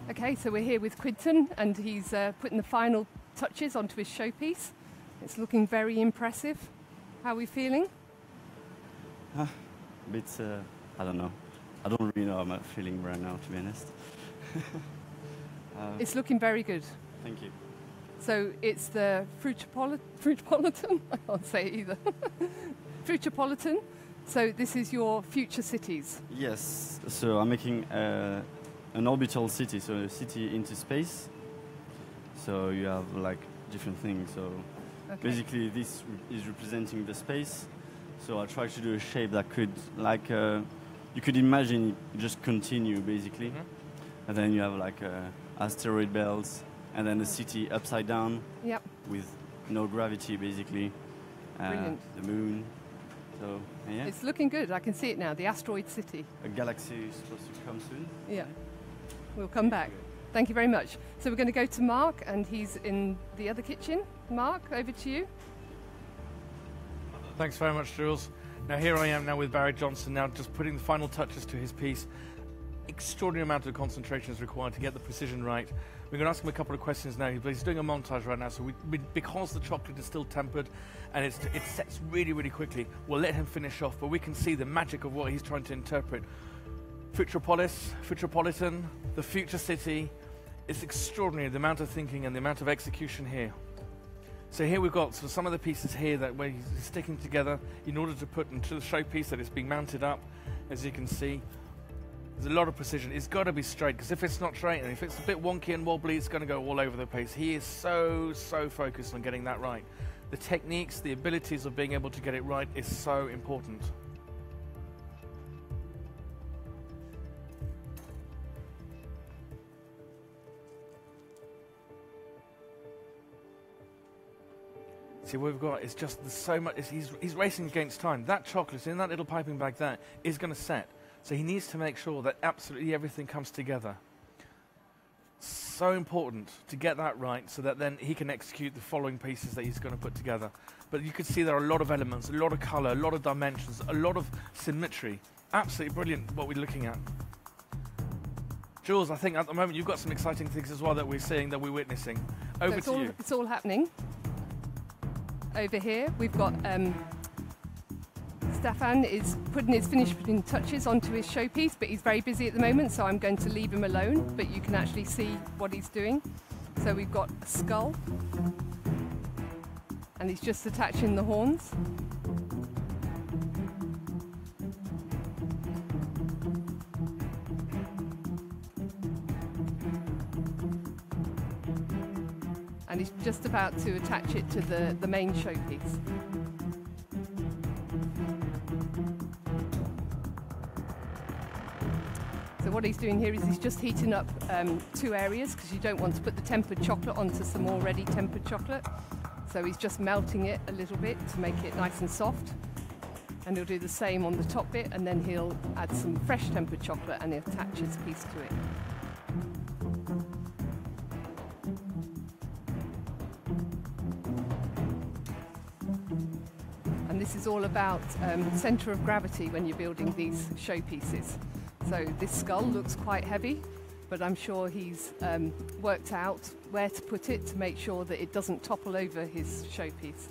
Okay, so we're here with Quinton, and he's putting the final touches onto his showpiece. It's looking very impressive. How are we feeling? A bit, I don't know. I don't really know how I'm feeling right now, to be honest. It's looking very good. Thank you. So it's the Futropolitan? I can't say it either. Futropolitan. So this is your future cities? Yes, so I'm making an orbital city, so a city into space. So you have like different things. So basically this is representing the space. So I try to do a shape that could, like, you could imagine it just continue basically. Mm-hmm. And then you have like asteroid belts, and then the city upside down with no gravity basically. Brilliant. The moon. So yeah. It's looking good. I can see it now. The asteroid city. A galaxy is supposed to come soon. Yeah. We'll come back. Thank you very much. So we're going to go to Mark, and he's in the other kitchen. Mark, over to you. Thanks very much, Jules. Now here I am now with Barry Johnson, now just putting the final touches to his piece. Extraordinary amount of concentration is required to get the precision right. We're going to ask him a couple of questions now, but he's doing a montage right now, so because the chocolate is still tempered and it sets really, really quickly, we'll let him finish off, but we can see the magic of what he's trying to interpret. Futropolitan, the future city. It's extraordinary, the amount of thinking and the amount of execution here. So here we've got some of the pieces here that where he's sticking together in order to put into the showpiece that it's being mounted up, as you can see. There's a lot of precision. It's got to be straight, because if it's not straight and if it's a bit wonky and wobbly, it's going to go all over the place. He is so focused on getting that right. The techniques, the abilities of being able to get it right is so important. See, what we've got is just so much. He's racing against time. That chocolate in that little piping bag there is going to set. So he needs to make sure that absolutely everything comes together. So important to get that right, so that then he can execute the following pieces that he's going to put together. But you can see there are a lot of elements, a lot of color, a lot of dimensions, a lot of symmetry. Absolutely brilliant what we're looking at. Jules, I think at the moment you've got some exciting things as well that we're seeing, that we're witnessing. Over to you. It's all happening. Over here, we've got Stefan is putting his finishing touches onto his showpiece, but he's very busy at the moment, so I'm going to leave him alone, but you can actually see what he's doing. So we've got a skull, and he's just attaching the horns. And he's just about to attach it to the main showpiece. So what he's doing here is he's just heating up two areas, because you don't want to put the tempered chocolate onto some already tempered chocolate. So he's just melting it a little bit to make it nice and soft. And he'll do the same on the top bit, and then he'll add some fresh tempered chocolate and he'll attach his piece to it. And this is all about centre of gravity when you're building these showpieces. So this skull looks quite heavy, but I'm sure he's worked out where to put it to make sure that it doesn't topple over his showpiece.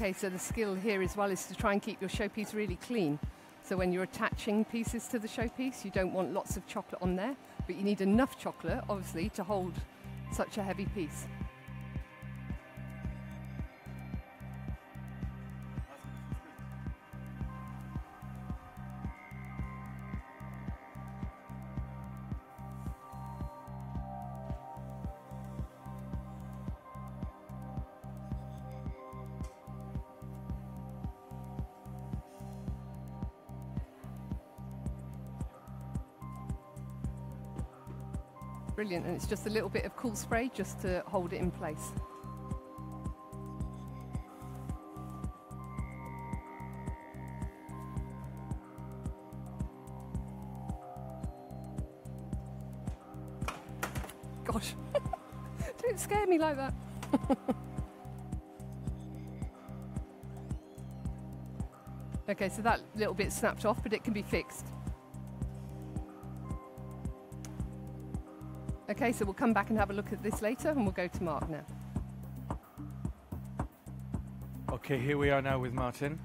Okay, so the skill here as well is to try and keep your showpiece really clean. So when you're attaching pieces to the showpiece, you don't want lots of chocolate on there, but you need enough chocolate, obviously, to hold such a heavy piece. Brilliant, and it's just a little bit of cool spray just to hold it in place. Gosh, don't scare me like that. Okay, so that little bit snapped off, but it can be fixed. Okay, so we'll come back and have a look at this later, and we'll go to Mark now. Okay, here we are now with Martin.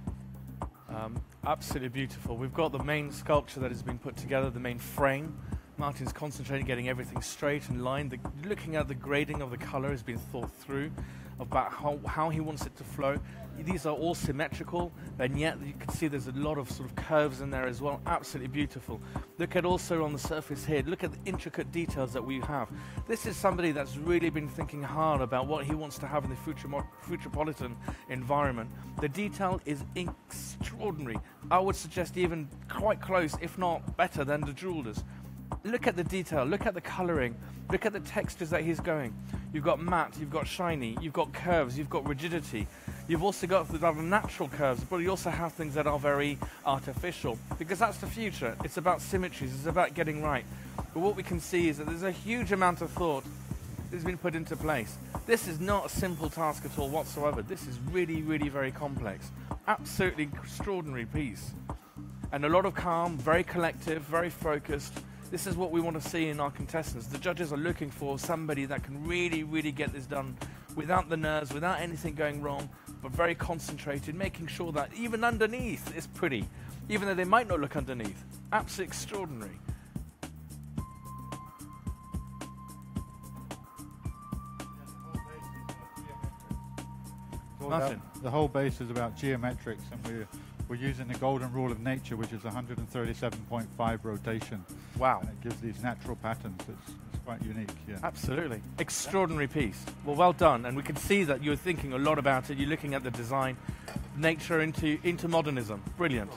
Absolutely beautiful. We've got the main sculpture that has been put together, the main frame. Martin's concentrating, getting everything straight and lined. Looking at the grading of the color has been thought through about how he wants it to flow. These are all symmetrical, and yet you can see there's a lot of sort of curves in there as well. Absolutely beautiful. Look at also on the surface here, look at the intricate details that we have. This is somebody that's really been thinking hard about what he wants to have in the Futropolitan environment. The detail is extraordinary. I would suggest even quite close, if not better than the jewelers. Look at the detail, look at the colouring, look at the textures that he's going. You've got matte, you've got shiny, you've got curves, you've got rigidity. You've also got the natural curves, but you also have things that are very artificial, because that's the future. It's about symmetries, it's about getting right. But what we can see is that there's a huge amount of thought that's been put into place. This is not a simple task at all whatsoever. This is really, really very complex. Absolutely extraordinary piece. And a lot of calm, very collective, very focused. This is what we want to see in our contestants. The judges are looking for somebody that can really, really get this done without the nerves, without anything going wrong, but very concentrated, making sure that even underneath is pretty, even though they might not look underneath. Absolutely extraordinary. Martin. The whole base is about geometrics, and we're using the golden rule of nature, which is 137.5 rotation. Wow. And it gives these natural patterns. It's quite unique, yeah. Absolutely. Extraordinary piece. Well done. And we can see that you're thinking a lot about it. You're looking at the design, nature into modernism. Brilliant.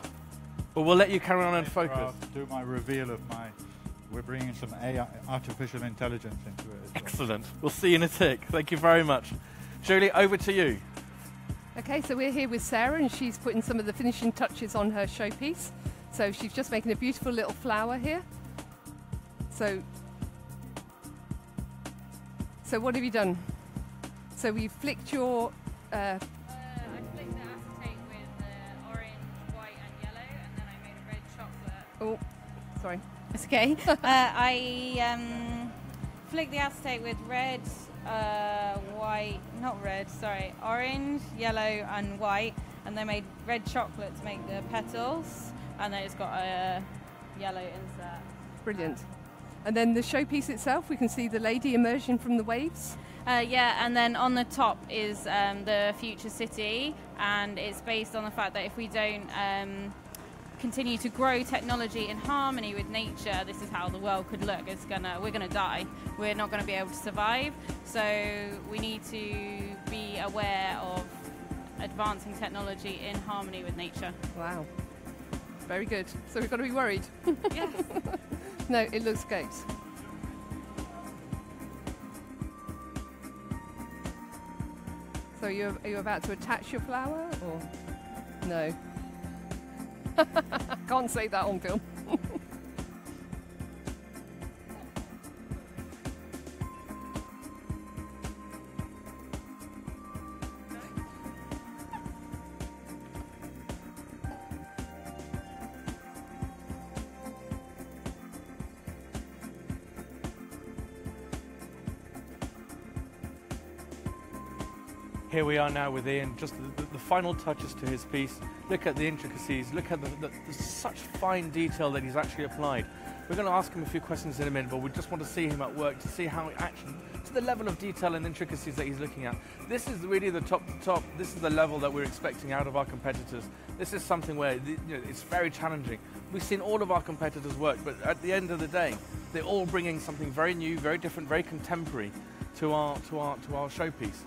Well, we'll let you carry on and focus. I'll do my reveal of we're bringing some AI, artificial intelligence into it as well. Excellent. We'll see you in a tick. Thank you very much. Julie, over to you. Okay, so we're here with Sarah, and she's putting some of the finishing touches on her showpiece. So she's just making a beautiful little flower here. So what have you done? So we've flicked your... I flicked the acetate with orange, white and yellow, and then I made a red chocolate. Oh, sorry. It's okay. I flicked the acetate with red, orange, yellow and white, and then made red chocolate to make the petals, and then it's got a yellow insert. Brilliant. And then the showpiece itself, we can see the lady emerging from the waves. Yeah, and then on the top is the future city, and it's based on the fact that if we don't continue to grow technology in harmony with nature, this is how the world could look. We're gonna die. We're not gonna be able to survive. So we need to be aware of advancing technology in harmony with nature. Wow. Very good. So we've got to be worried. Yes. No, it looks great. So are you about to attach your flower, or no? Can't say that on film. Here we are now with Ian, just the final touches to his piece. Look at the intricacies, look at the such fine detail that he's actually applied. We're going to ask him a few questions in a minute, but we just want to see him at work to see how actually, to the level of detail and intricacies that he's looking at. This is really the top. This is the level that we're expecting out of our competitors. This is something where it's very challenging. We've seen all of our competitors work, but at the end of the day, they're all bringing something very new, very different, very contemporary to our showpiece.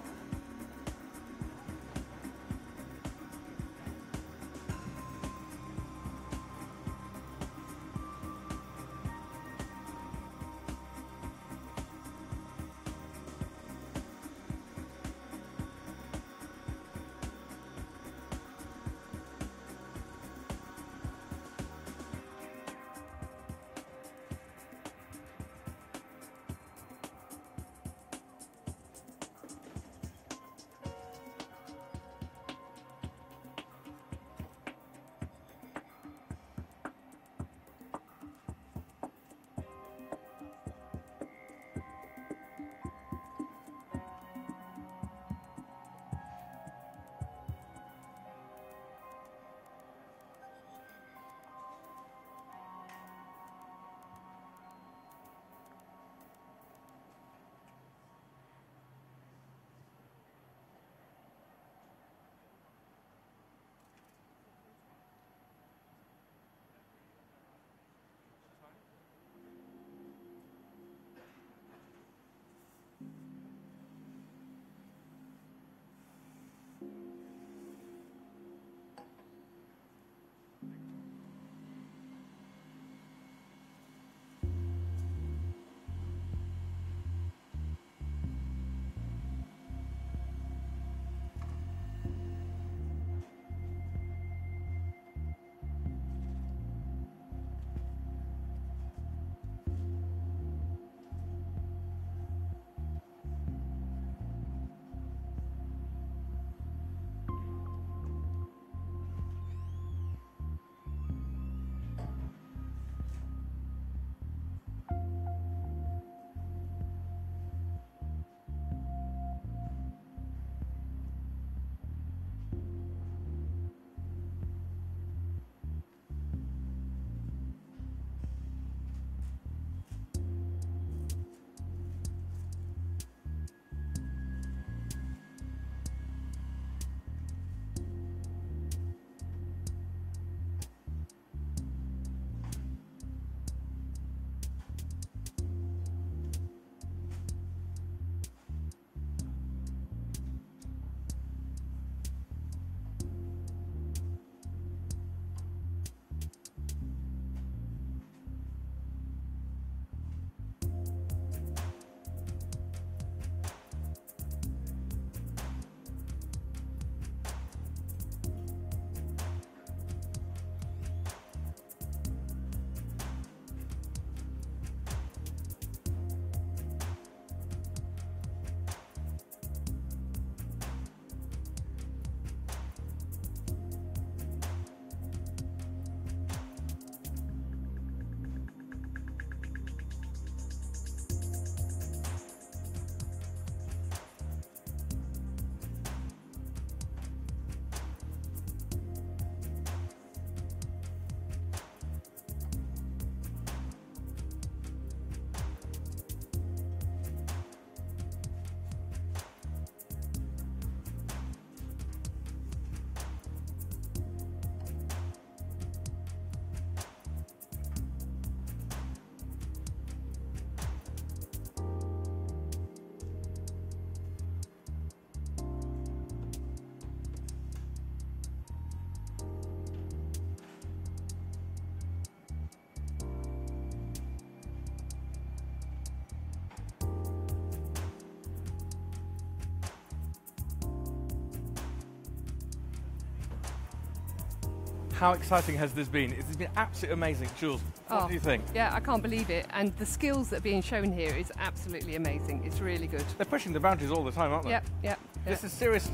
How exciting has this been? It's been absolutely amazing. Jules, what do you think? Yeah, I can't believe it. And the skills that are being shown here is absolutely amazing. It's really good. They're pushing the boundaries all the time, aren't they? Yep. This is serious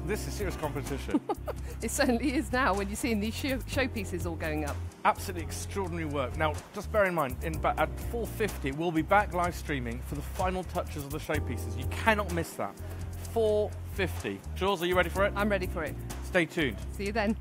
competition. It certainly is now when you're seeing these showpieces all going up. Absolutely extraordinary work. Now, just bear in mind, at 4:50, we'll be back live streaming for the final touches of the showpieces. You cannot miss that. 450. Jules, are you ready for it? I'm ready for it. Stay tuned. See you then.